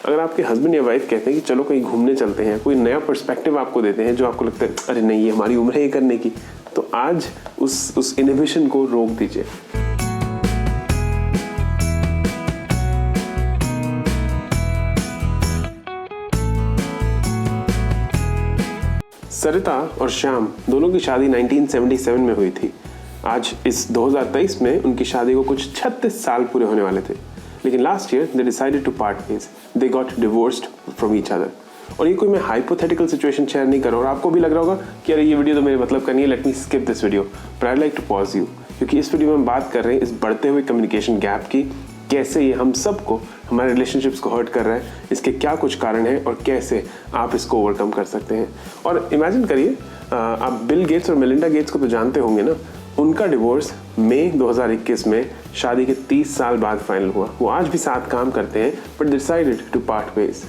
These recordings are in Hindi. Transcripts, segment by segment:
अगर आपके हस्बैंड या वाइफ कहते हैं कि चलो कहीं घूमने चलते हैं, कोई नया पर्सपेक्टिव आपको देते हैं जो आपको लगता है अरे नहीं ये हमारी उम्र है ये करने की, तो आज उस इनहिबिशन को रोक दीजिए। सरिता और श्याम दोनों की शादी 1977 में हुई थी। आज इस 2023 में उनकी शादी को कुछ 36 साल पूरे होने वाले थे, लेकिन last year they decided to part ways, they got divorced from each other. और ये कोई मैं हाइपोथेटिकल सिचुएशन शेयर नहीं कर रहा हूँ, और आपको भी लग रहा होगा कि अरे ये वीडियो तो मेरे मतलब का नहीं है, let me skip this video, but I like to pause you, क्योंकि इस वीडियो में हम बात कर रहे हैं इस बढ़ते हुए कम्युनिकेशन गैप की, कैसे ये हम सबको हमारे रिलेशनशिप्स को हर्ट कर रहा है, इसके क्या कुछ कारण हैं और कैसे आप इसको ओवरकम कर सकते हैं। और इमेजिन करिए, आप बिल गेट्स और मेलिंडा गेट्स को तो जानते होंगे ना, उनका डिवोर्स मई 2021 में शादी के 30 साल बाद फाइनल हुआ। वो आज भी साथ काम करते हैं but decided to part ways.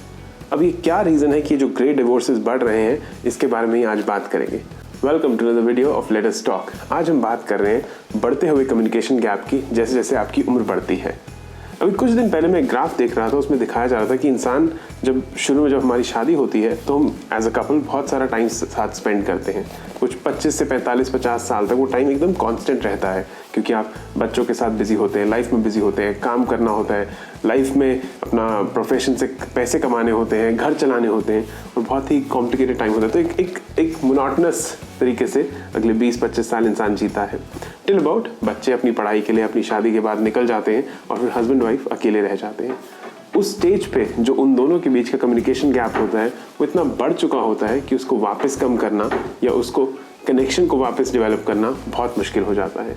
अब ये क्या रीज़न है कि जो ग्रेट डिवोर्सेस बढ़ रहे हैं, इसके बारे में ही आज बात करेंगे। Welcome to the video of let us talk. आज हम बात कर रहे हैं बढ़ते हुए कम्युनिकेशन गैप की, जैसे जैसे आपकी उम्र बढ़ती है। अभी कुछ दिन पहले मैं एक ग्राफ देख रहा था, उसमें दिखाया जा रहा था कि इंसान जब शुरू में जब हमारी शादी होती है तो हम एज अ कपल बहुत सारा टाइम साथ स्पेंड करते हैं। कुछ 25 से 45-50 साल तक वो टाइम एकदम कांस्टेंट रहता है, क्योंकि आप बच्चों के साथ बिजी होते हैं, लाइफ में बिजी होते हैं, काम करना होता है, लाइफ में अपना प्रोफेशन से पैसे कमाने होते हैं, घर चलाने होते हैं, और बहुत ही कॉम्प्लिकेटेड टाइम होता है। तो एक मोनोटोनस तरीके से अगले 20-25 साल इंसान जीता है, टिल अबाउट बच्चे अपनी पढ़ाई के लिए अपनी शादी के बाद निकल जाते हैं और फिर हस्बैंड वाइफ अकेले रह जाते हैं। उस स्टेज पे जो उन दोनों के बीच का कम्युनिकेशन गैप होता है वो इतना बढ़ चुका होता है कि उसको वापस कम करना या उसको कनेक्शन को वापस डेवलप करना बहुत मुश्किल हो जाता है।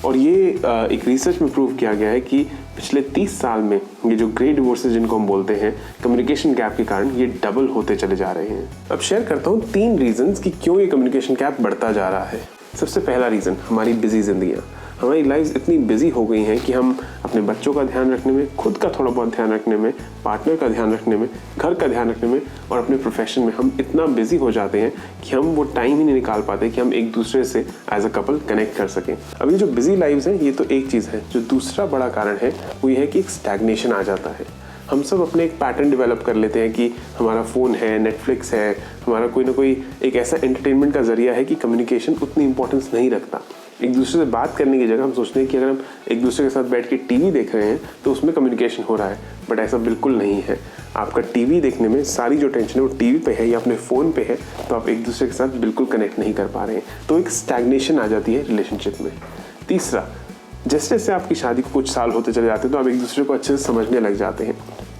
और ये एक रिसर्च में प्रूव किया गया है कि पिछले 30 साल में ये जो ग्रेट डिवोर्सेस जिनको हम बोलते हैं, कम्युनिकेशन गैप के कारण ये डबल होते चले जा रहे हैं। अब शेयर करता हूँ 3 रीजंस कि क्यों ये कम्युनिकेशन गैप बढ़ता जा रहा है। सबसे पहला रीज़न, हमारी बिजी ज़िंदगियाँ। हमारी लाइफ इतनी बिजी हो गई हैं कि हम अपने बच्चों का ध्यान रखने में, खुद का थोड़ा बहुत ध्यान रखने में, पार्टनर का ध्यान रखने में, घर का ध्यान रखने में और अपने प्रोफेशन में हम इतना बिजी हो जाते हैं कि हम वो टाइम ही नहीं निकाल पाते कि हम एक दूसरे से एज अ कपल कनेक्ट कर सकें। अब ये जो बिजी लाइफ्स हैं ये तो एक चीज़ है। जो दूसरा बड़ा कारण है वो ये है कि एक स्टैग्नेशन आ जाता है। हम सब अपने एक पैटर्न डेवलप कर लेते हैं कि हमारा फ़ोन है, नेटफ्लिक्स है, हमारा कोई ना कोई एक ऐसा एंटरटेनमेंट का ज़रिया है कि कम्युनिकेशन उतनी इंपॉर्टेंस नहीं रखता। एक दूसरे से बात करने की जगह हम सोचते हैं कि अगर हम एक दूसरे के साथ बैठ के टीवी देख रहे हैं तो उसमें कम्युनिकेशन हो रहा है, बट ऐसा बिल्कुल नहीं है। आपका टीवी देखने में सारी जो टेंशन है वो टीवी पे है या अपने फ़ोन पे है, तो आप एक दूसरे के साथ बिल्कुल कनेक्ट नहीं कर पा रहे हैं, तो एक स्टैग्नेशन आ जाती है रिलेशनशिप में। तीसरा, जैसे जैसे आपकी शादी को कुछ साल होते चले जाते हैं तो आप एक दूसरे को अच्छे से समझने लग जाते हैं।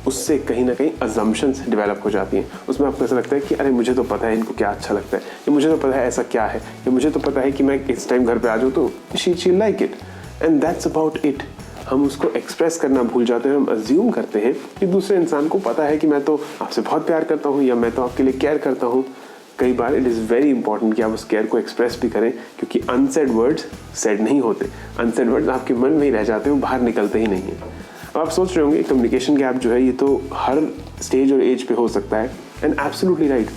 उससे कहीं ना कहीं अजम्पशंस डेवलप हो जाती हैं। उसमें आपको ऐसा लगता है कि अरे मुझे तो पता है इनको क्या अच्छा लगता है, या मुझे तो पता है ऐसा क्या है, या मुझे तो पता है कि मैं इस टाइम घर पे आ जाऊँ तो she like it and that's about it. हम उसको एक्सप्रेस करना भूल जाते हैं। हम अज्यूम करते हैं कि दूसरे इंसान को पता है कि मैं तो आपसे बहुत प्यार करता हूँ या मैं तो आपके लिए केयर करता हूँ। कई बार इट इज़ वेरी इंपॉर्टेंट कि आप उस केयर को एक्सप्रेस भी करें, क्योंकि अनसेड वर्ड्स सेड नहीं होते। अनसेड वर्ड्स आपके मन में ही रह जाते हैं, वो बाहर निकलते ही नहीं हैं। अब आप सोच रहे होंगे कम्युनिकेशन गैप जो है ये तो हर स्टेज और एज पे हो सकता है, एंड एब्सोल्युटली राइट।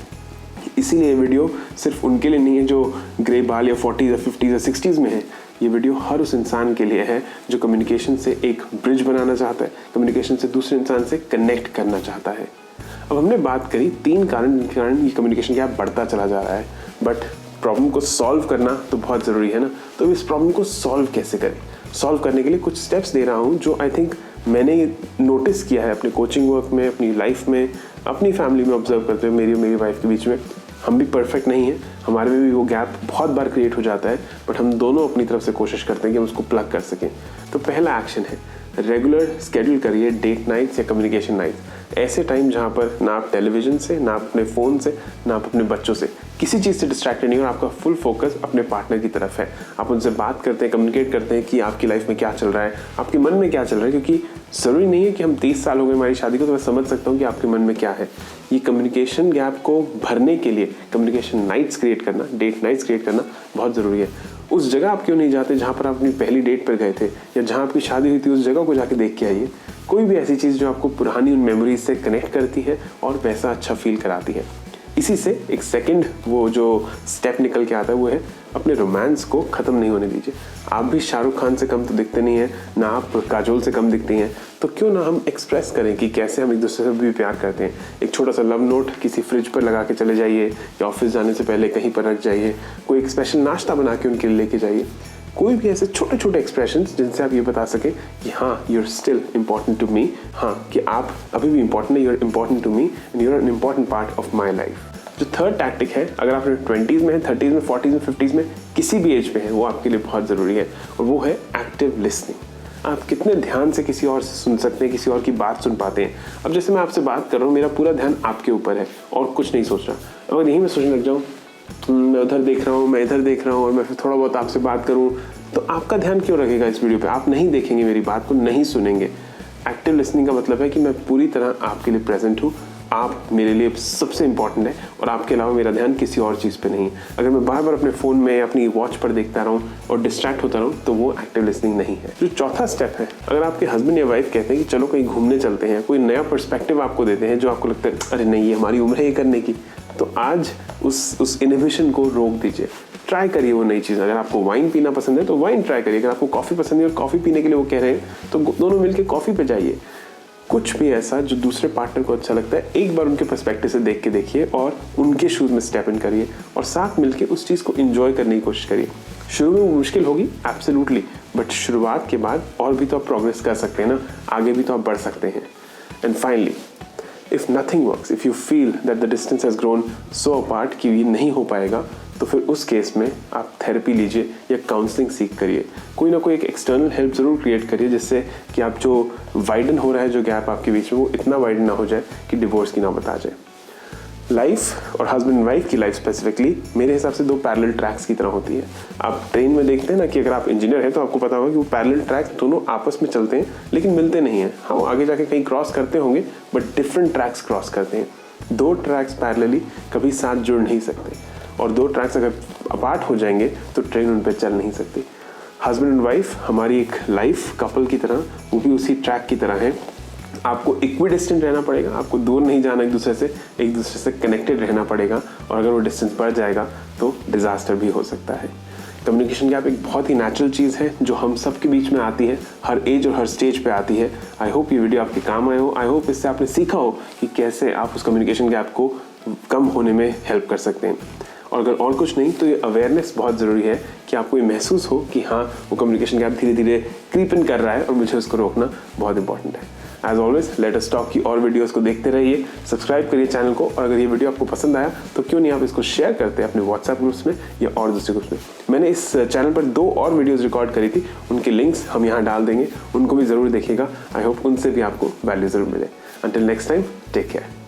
इसीलिए ये वीडियो सिर्फ उनके लिए नहीं है जो ग्रे बाल या 40s या 50s या 60s में है। ये वीडियो हर उस इंसान के लिए है जो कम्युनिकेशन से एक ब्रिज बनाना चाहता है, कम्युनिकेशन से दूसरे इंसान से कनेक्ट करना चाहता है। अब हमने बात करी 3 कारण जिनके कारण ये कम्युनिकेशन गैप बढ़ता चला जा रहा है, बट प्रॉब्लम को सॉल्व करना तो बहुत ज़रूरी है ना। तो इस प्रॉब्लम को सॉल्व कैसे करें? सॉल्व करने के लिए कुछ स्टेप्स दे रहा हूँ जो आई थिंक मैंने नोटिस किया है अपने कोचिंग वर्क में, अपनी लाइफ में, अपनी फैमिली में ऑब्जर्व करते हुए। मेरी और मेरी वाइफ के बीच में हम भी परफेक्ट नहीं हैं, हमारे में भी वो गैप बहुत बार क्रिएट हो जाता है, बट हम दोनों अपनी तरफ से कोशिश करते हैं कि हम उसको प्लग कर सकें। तो पहला एक्शन है, रेगुलर स्केड्यूल करिए डेट नाइट्स या कम्युनिकेशन नाइट्स। ऐसे टाइम जहाँ पर ना आप टेलीविज़न से, ना आप अपने फ़ोन से, ना आप अपने बच्चों से किसी चीज़ से डिस्ट्रैक्टेड नहीं हो और आपका फुल फोकस अपने पार्टनर की तरफ है। आप उनसे बात करते हैं, कम्युनिकेट करते हैं कि आपकी लाइफ में क्या चल रहा है, आपके मन में क्या चल रहा है, क्योंकि ज़रूरी नहीं है कि हम 30 साल हो गए हमारी शादी को तो मैं समझ सकता हूँ कि आपके मन में क्या है। ये कम्युनिकेशन गैप को भरने के लिए कम्युनिकेशन नाइट्स क्रिएट करना, डेट नाइट्स क्रिएट करना बहुत ज़रूरी है। उस जगह आप क्यों नहीं जाते जहाँ पर आप अपनी पहली डेट पर गए थे, या जहाँ आपकी शादी हुई थी उस जगह को जाके देख के आइए। कोई भी ऐसी चीज़ जो आपको पुरानी उन मेमोरीज से कनेक्ट करती है और वैसा अच्छा फील कराती है। इसी से एक सेकंड वो जो स्टेप निकल के आता है वो है अपने रोमांस को ख़त्म नहीं होने दीजिए। आप भी शाहरुख खान से कम तो दिखते नहीं हैं, ना आप काजोल से कम दिखती हैं, तो क्यों ना हम एक्सप्रेस करें कि कैसे हम एक दूसरे से भी प्यार करते हैं। एक छोटा सा लव नोट किसी फ्रिज पर लगा के चले जाइए, या ऑफिस जाने से पहले कहीं पर रख जाइए, कोई एक स्पेशल नाश्ता बना के उनके लिए लेके जाइए। कोई भी ऐसे छोटे छोटे एक्सप्रेशंस जिनसे आप ये बता सके कि हाँ, you are still important to me, हाँ कि आप अभी भी इम्पॉर्टेंट है, you are important to me and you are an important part of my life. जो थर्ड टैक्टिक है, अगर आप 20s में, 30s में, 40s में, 50s में, किसी भी एज पे हैं, वो आपके लिए बहुत ज़रूरी है, और वो है एक्टिव लिसनिंग। आप कितने ध्यान से किसी और से सुन सकते हैं, किसी और की बात सुन पाते हैं। अब जैसे मैं आपसे बात कर रहा हूँ, मेरा पूरा ध्यान आपके ऊपर है और कुछ नहीं सोच रहा। अगर यही मैं सोचने लग जाऊँ, मैं उधर देख रहा हूँ, मैं इधर देख रहा हूँ, और मैं फिर थोड़ा बहुत आपसे बात करूँ, तो आपका ध्यान क्यों रखेगा इस वीडियो पे? आप नहीं देखेंगे मेरी बात को, नहीं सुनेंगे। एक्टिव लिसनिंग का मतलब है कि मैं पूरी तरह आपके लिए प्रेजेंट हूँ, आप मेरे लिए सबसे इंपॉर्टेंट है, और आपके अलावा मेरा ध्यान किसी और चीज़ पे नहीं है। अगर मैं बार बार अपने फ़ोन में अपनी वॉच पर देखता रहूँ और डिस्ट्रैक्ट होता रहूँ, तो वो एक्टिव लिसनिंग नहीं है। जो चौथा स्टेप है, अगर आपके हस्बैंड या वाइफ कहते हैं कि चलो कहीं घूमने चलते हैं, कोई नया पर्सपेक्टिव आपको देते हैं जो आपको लगता है अरे नहीं, ये हमारी उम्र है ये करने की, तो आज उस इनहिबिशन को रोक दीजिए। ट्राई करिए वो नई चीज़। अगर आपको वाइन पीना पसंद है तो वाइन ट्राई करिए। अगर आपको कॉफ़ी पसंद है और कॉफ़ी पीने के लिए वो कह रहे हैं, तो दोनों मिलकर कॉफ़ी पे जाइए। कुछ भी ऐसा जो दूसरे पार्टनर को अच्छा लगता है, एक बार उनके पर्सपेक्टिव से देख के देखिए और उनके शूज़ में स्टेप इन करिए, और साथ मिलके उस चीज़ को एंजॉय करने की कोशिश करिए। शुरू में वो मुश्किल होगी, एब्सोल्युटली, बट शुरुआत के बाद और भी तो आप प्रोग्रेस कर सकते हैं ना, आगे भी तो आप बढ़ सकते हैं। And finally, if nothing works, if you feel that the distance has grown so apart कि ये नहीं हो पाएगा, तो फिर उस केस में आप थेरेपी लीजिए या काउंसलिंग सीख करिए। कोई ना कोई एक एक्सटर्नल हेल्प ज़रूर क्रिएट करिए, जिससे कि आप जो वाइडन हो रहा है, जो गैप आपके बीच में, वो इतना वाइडन ना हो जाए कि डिवोर्स की नौबत आ जाए। लाइफ और हस्बैंड एंड वाइफ की लाइफ स्पेसिफिकली मेरे हिसाब से दो पैरेलल ट्रैक्स की तरह होती है। आप ट्रेन में देखते हैं ना कि अगर आप इंजीनियर हैं तो आपको पता होगा कि वो पैरेलल ट्रैक्स दोनों आपस में चलते हैं, लेकिन मिलते नहीं हैं। हाँ, आगे जाके कहीं क्रॉस करते होंगे, बट डिफरेंट ट्रैक्स क्रॉस करते हैं। दो ट्रैक्स पैरेलली कभी साथ जुड़ नहीं सकते, और दो ट्रैक्स अगर अपार्ट हो जाएंगे तो ट्रेन उन पर चल नहीं सकती। हस्बैंड एंड वाइफ हमारी एक लाइफ कपल की तरह, वो भी उसी ट्रैक की तरह है। आपको इक्विडिस्टेंट रहना पड़ेगा, आपको दूर नहीं जाना एक दूसरे से कनेक्टेड रहना पड़ेगा, और अगर वो डिस्टेंस बढ़ जाएगा तो डिज़ास्टर भी हो सकता है। कम्युनिकेशन गैप एक बहुत ही नेचुरल चीज़ है जो हम सब के बीच में आती है, हर एज और हर स्टेज पे आती है। आई होप ये वीडियो आपके काम आए हो। आई होप इससे आपने सीखा हो कि कैसे आप उस कम्युनिकेशन गैप को कम होने में हेल्प कर सकते हैं। और अगर और कुछ नहीं तो ये अवेयरनेस बहुत ज़रूरी है कि आपको ये महसूस हो कि हाँ, वो कम्युनिकेशन गैप धीरे धीरे क्रीप इन कर रहा है और मुझे उसको रोकना बहुत इंपॉर्टेंट है। As always, let us talk की और वीडियोस को देखते रहिए, सब्सक्राइब करिए चैनल को, और अगर ये वीडियो आपको पसंद आया तो क्यों नहीं आप इसको शेयर करते हैं अपने व्हाट्सएप ग्रुप्स में या और दूसरे ग्रुप्स में। मैंने इस चैनल पर 2 और वीडियोस रिकॉर्ड करी थी, उनके लिंक्स हम यहाँ डाल देंगे, उनको भी ज़रूर देखिएगा। आई होप उनसे भी आपको वैल्यू ज़रूर मिले। Until next time, take care.